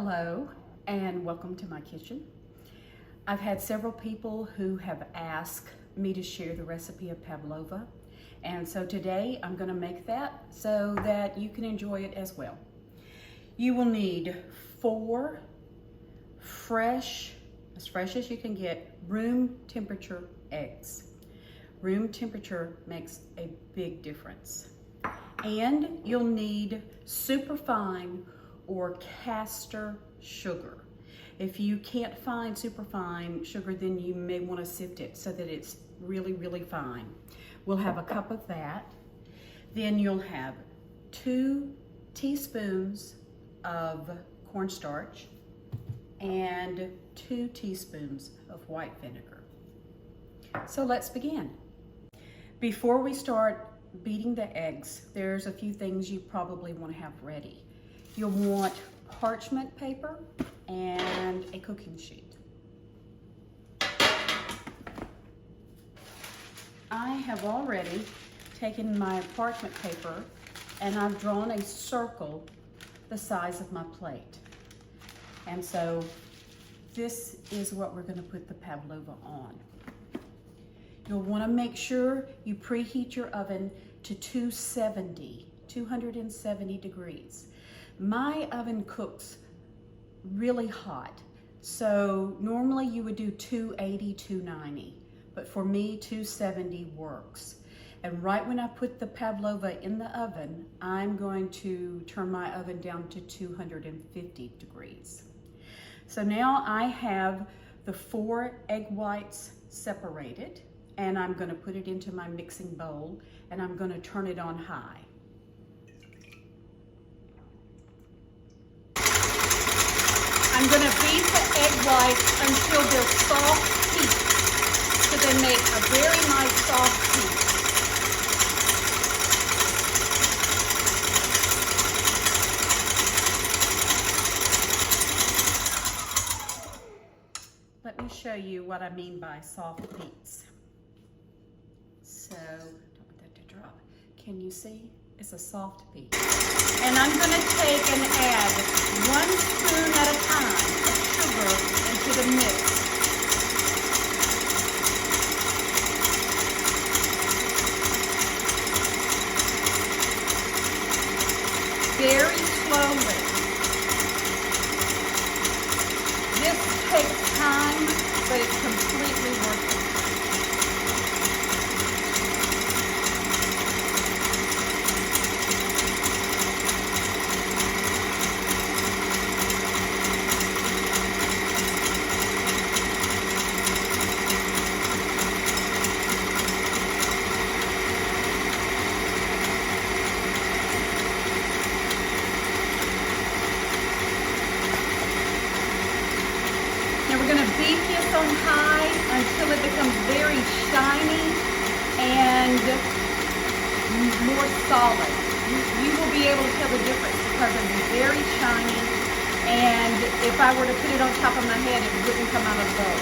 Hello and welcome to my kitchen. I've had several people who have asked me to share the recipe of pavlova, and so today I'm going to make that so that you can enjoy it as well. You will need 4 fresh, as fresh as you can get, room temperature eggs. Room temperature makes a big difference. And you'll need superfine or caster sugar. If you can't find superfine sugar, then you may want to sift it so that it's really, really fine. We'll have a cup of that. Then you'll have 2 teaspoons of cornstarch and 2 teaspoons of white vinegar. So let's begin. Before we start beating the eggs, there's a few things you probably want to have ready. You'll want parchment paper and a cooking sheet. I have already taken my parchment paper and I've drawn a circle the size of my plate. And so this is what we're going to put the pavlova on. You'll want to make sure you preheat your oven to 270 degrees. My oven cooks really hot, so normally you would do 280, 290, but for me 270 works. And right when I put the pavlova in the oven, I'm going to turn my oven down to 250 degrees. So now I have the 4 egg whites separated, and I'm going to put it into my mixing bowl, and I'm going to turn it on high. I'm going to beat the egg whites until they're soft peaks, so they make a very nice soft peak. Let me show you what I mean by soft peaks. So, don't want that to drop. Can you see? It's a soft peak. And I'm going to take and add 1 spoon at a time of sugar into the mix. Very slowly. This takes time, but it's completely worth it. We're going to beat this on high until it becomes very shiny and more solid. You will be able to tell the difference because it'll be very shiny, and if I were to put it on top of my head, it wouldn't come out of the bowl.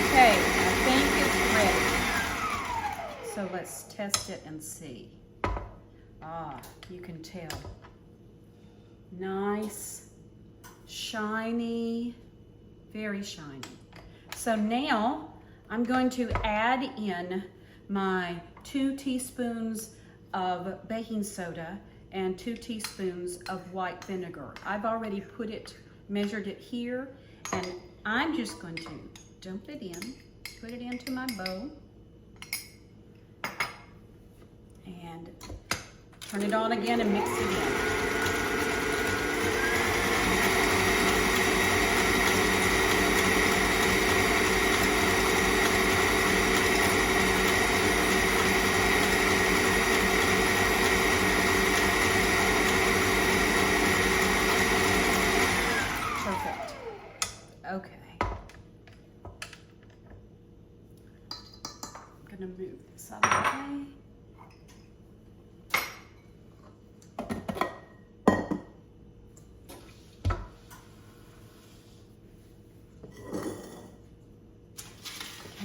Okay, I think it's ready. So let's test it and see. You can tell. Nice, shiny, very shiny. So now I'm going to add in my 2 teaspoons of baking soda and 2 teaspoons of white vinegar. I've already measured it here, and I'm just going to dump it in, put it into my bowl, and turn it on again and mix it in. Perfect. Okay. I'm gonna move this out of the way.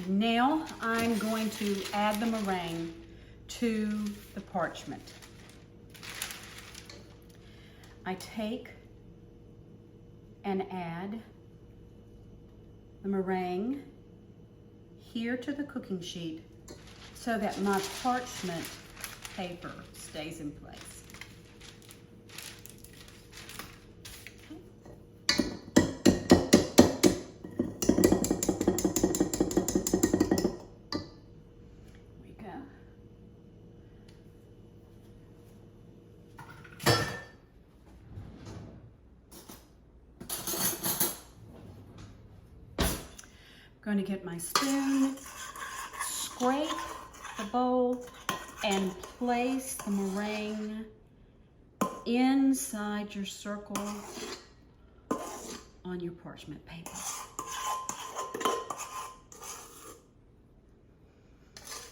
Now I'm going to add the meringue to the parchment. I take and add the meringue here to the cooking sheet so that my parchment paper stays in place. Going to get my spoon, scrape the bowl, and place the meringue inside your circle on your parchment paper.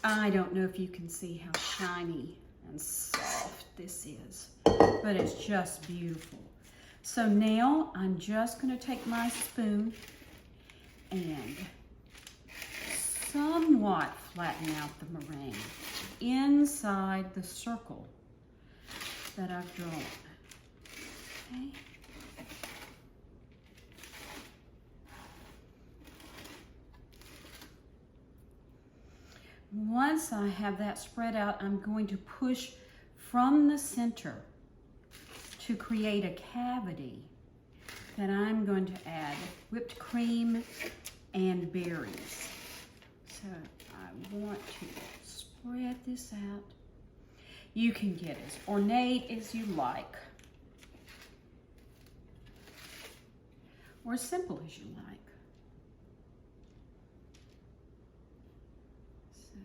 I don't know if you can see how shiny and soft this is, but it's just beautiful. So now I'm just going to take my spoon and somewhat flatten out the meringue inside the circle that I've drawn. Okay. Once I have that spread out, I'm going to push from the center to create a cavity that I'm going to add whipped cream and berries. So I want to spread this out. You can get as ornate as you like, or as simple as you like. So,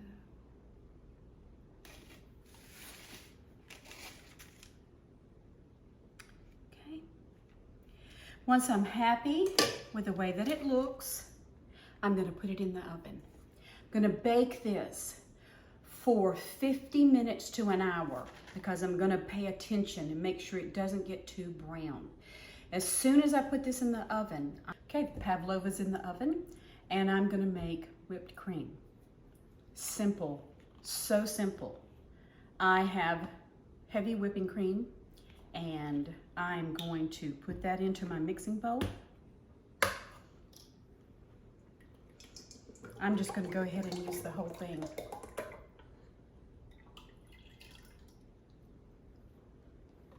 okay. Once I'm happy with the way that it looks, I'm going to put it in the oven. I'm going to bake this for 50 minutes to an hour because I'm going to pay attention and make sure it doesn't get too brown. As soon as I put this in the oven, okay, Pavlova's in the oven, and I'm going to make whipped cream. Simple, so simple. I have heavy whipping cream, and I'm going to put that into my mixing bowl. I'm just going to go ahead and use the whole thing.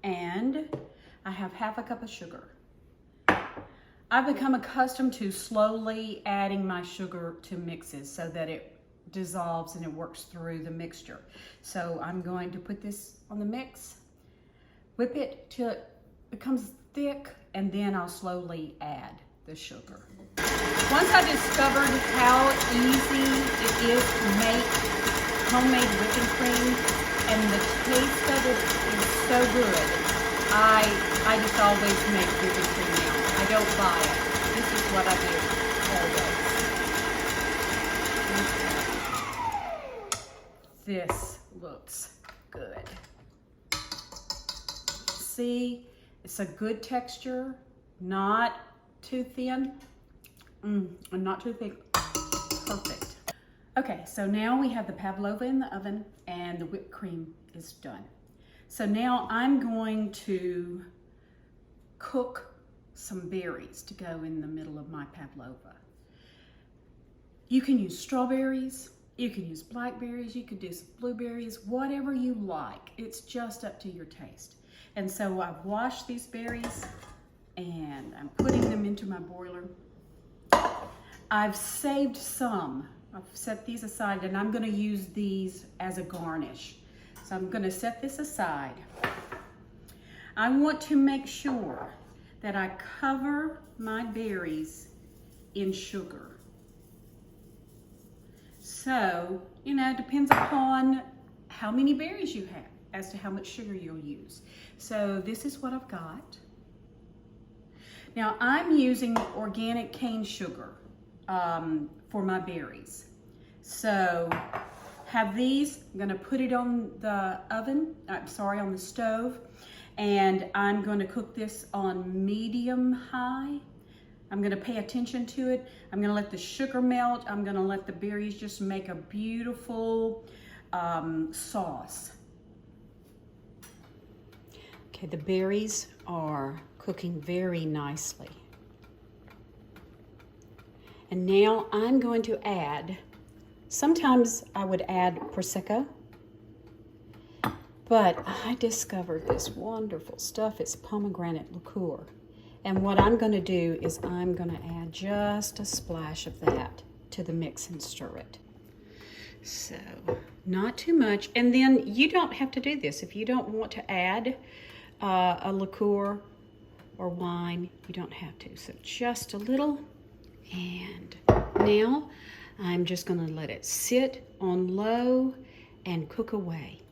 And I have half a cup of sugar. I've become accustomed to slowly adding my sugar to mixes so that it dissolves and it works through the mixture. So I'm going to put this on the mix, whip it till it becomes thick, and then I'll slowly add the sugar. Once I discovered how easy it is to make homemade whipping cream, and the taste of it is so good, I just always make whipping cream now. I don't buy it. This is what I do always. This looks good. See, it's a good texture, not too thin. And not too thick. Perfect. Okay, so now we have the pavlova in the oven and the whipped cream is done. So now I'm going to cook some berries to go in the middle of my pavlova. You can use strawberries, you can use blackberries, you could do some blueberries, whatever you like. It's just up to your taste. And so I've washed these berries and I'm putting them into my boiler. I've saved some. I've set these aside and I'm going to use these as a garnish. So I'm going to set this aside. I want to make sure that I cover my berries in sugar. So, you know, it depends upon how many berries you have as to how much sugar you'll use. So this is what I've got. Now I'm using organic cane sugar for my berries. So have these, I'm gonna put it on the oven, on the stove, and I'm gonna cook this on medium high. I'm gonna pay attention to it. I'm gonna let the sugar melt. I'm gonna let the berries just make a beautiful sauce. Okay, the berries are cooking very nicely. And now I'm going to add, sometimes I would add Prosecco, but I discovered this wonderful stuff. It's pomegranate liqueur. And what I'm going to do is I'm going to add just a splash of that to the mix and stir it. So, not too much. And then you don't have to do this. If you don't want to add a liqueur or wine, you don't have to. So just a little. And now I'm just going to let it sit on low and cook away.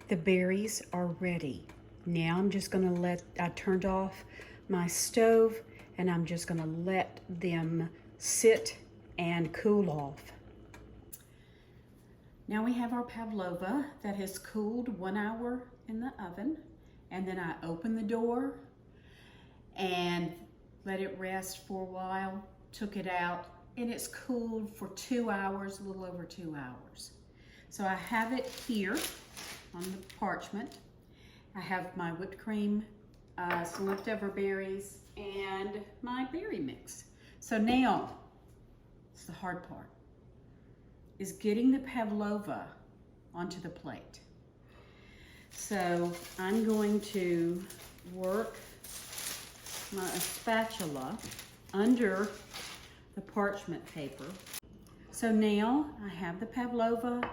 The berries are ready. Now I'm just going to I turned off my stove and I'm just going to let them sit and cool off. Now we have our pavlova that has cooled 1 hour in the oven, and then I opened the door and let it rest for a while, took it out, and it's cooled for 2 hours, a little over 2 hours. So I have it here on the parchment. I have my whipped cream, some leftover berries, and my berry mix. So now, it's the hard part, is getting the pavlova onto the plate. So I'm going to work my spatula under the parchment paper. So now I have the pavlova,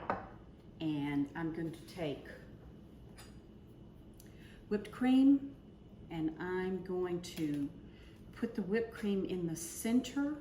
and I'm going to take whipped cream, and I'm going to put the whipped cream in the center.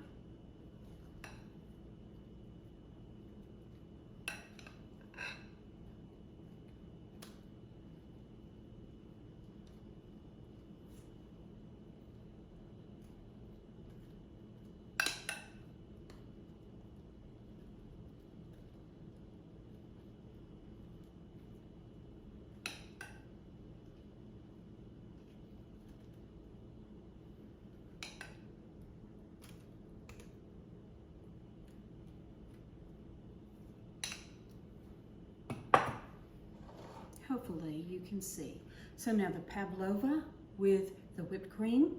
Hopefully you can see. So now the pavlova with the whipped cream,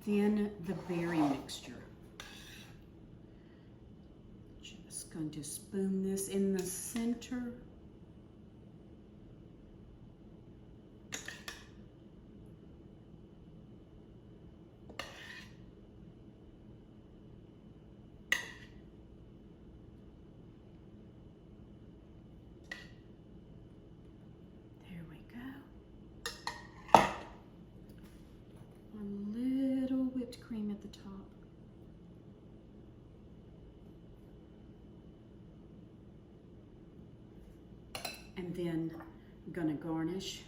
then the berry mixture. Just going to spoon this in the center. Cream at the top. And then I'm going to garnish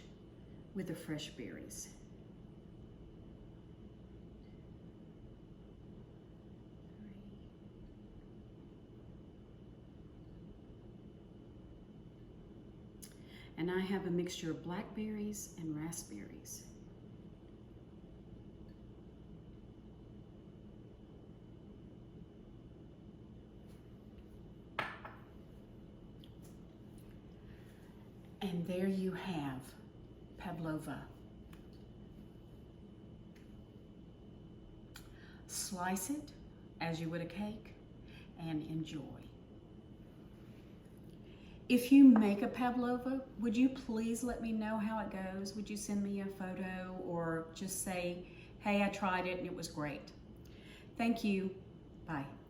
with the fresh berries. And I have a mixture of blackberries and raspberries. And there you have pavlova. Slice it as you would a cake and enjoy. If you make a pavlova, would you please let me know how it goes? Would you send me a photo or just say, hey, I tried it and it was great? Thank you. Bye.